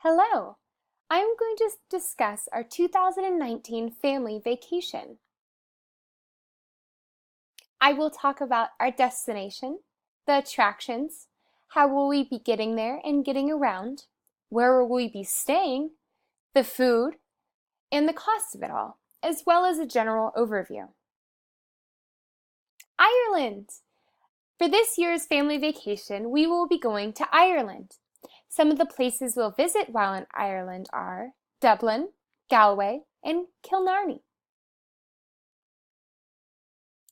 Hello! I'm going to discuss our 2019 family vacation. I will talk about our destination, the attractions, how will we be getting there and getting around, where will we be staying, the food, and the cost of it all, as well as a general overview. Ireland! For this year's family vacation, we will be going to Ireland. Some of the places we'll visit while in Ireland are Dublin, Galway, and Killarney.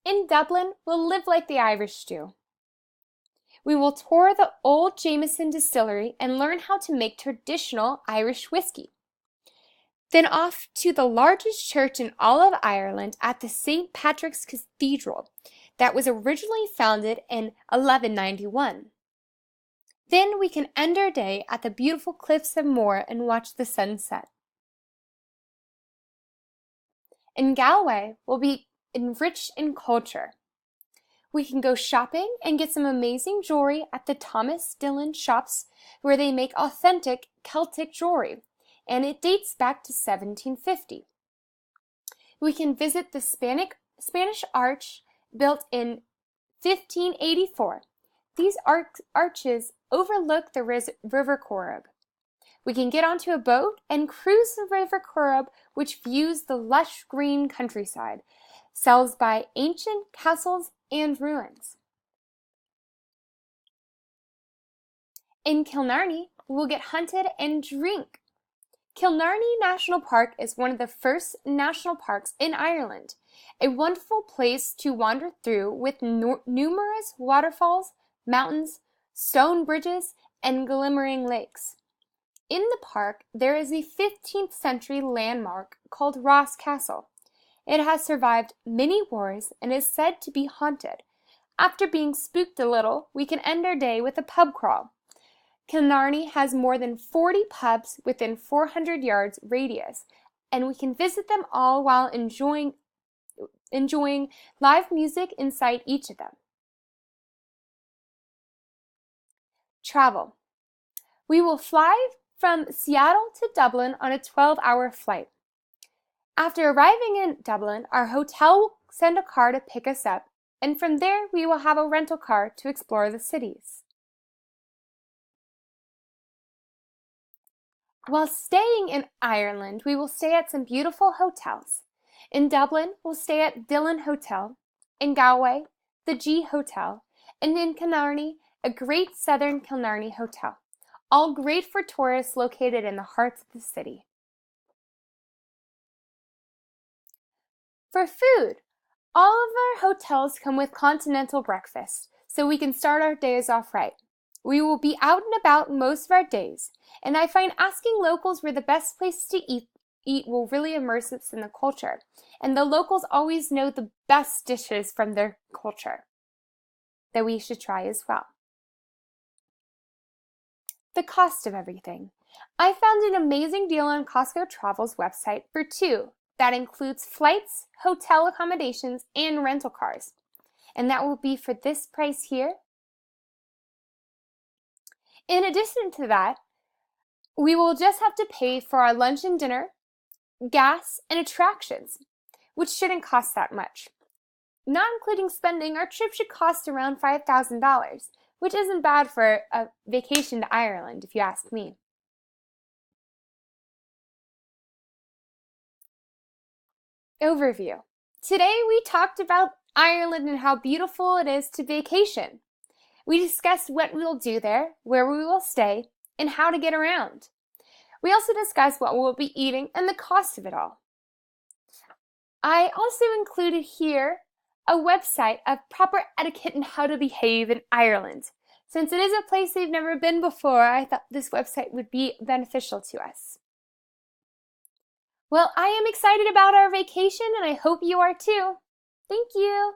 In Dublin, we'll live like the Irish do. We will tour the old Jameson distillery and learn how to make traditional Irish whiskey. Then off to the largest church in all of Ireland at the St. Patrick's Cathedral that was originally founded in 1191. Then we can end our day at the beautiful cliffs of Moher and watch the sunset. In Galway, we'll be enriched in culture. We can go shopping and get some amazing jewelry at the Thomas Dillon shops where they make authentic Celtic jewelry, and it dates back to 1750. We can visit the Spanish Arch built in 1584. These arches overlook the River Corrib. We can get onto a boat and cruise the River Corrib, which views the lush green countryside, sails by ancient castles and ruins. In Killarney, we'll get hunted and drink. Killarney National Park is one of the first national parks in Ireland, a wonderful place to wander through with numerous waterfalls, mountains, stone bridges, and glimmering lakes. In the park, there is a 15th century landmark called Ross Castle. It has survived many wars and is said to be haunted. After being spooked a little, we can end our day with a pub crawl. Killarney has more than 40 pubs within 400 yards radius, and we can visit them all while enjoying live music inside each of them. Travel. We will fly from Seattle to Dublin on a 12-hour flight. After arriving in Dublin, our hotel will send a car to pick us up, and from there we will have a rental car to explore the cities. While staying in Ireland, we will stay at some beautiful hotels. In Dublin, we'll stay at Dillon Hotel. In Galway, the G Hotel. And in Killarney, a Great Southern Killarney Hotel. All great for tourists located in the heart of the city. For food, all of our hotels come with continental breakfast, so we can start our days off right. We will be out and about most of our days, and I find asking locals where the best place to eat will really immerse us in the culture, and the locals always know the best dishes from their culture that we should try as well. The cost of everything. I found an amazing deal on Costco Travel's website for two. That includes flights, hotel accommodations, and rental cars. And that will be for this price here. In addition to that, we will just have to pay for our lunch and dinner, gas, and attractions, which shouldn't cost that much. Not including spending, our trip should cost around $5,000, which isn't bad for a vacation to Ireland, if you ask me. Overview. Today we talked about Ireland and how beautiful it is to vacation. We discussed what we'll do there, where we will stay, and how to get around. We also discussed what we'll be eating and the cost of it all. I also included here a website of proper etiquette and how to behave in Ireland. Since it is a place they've never been before, I thought this website would be beneficial to us. Well, I am excited about our vacation and I hope you are too. Thank you.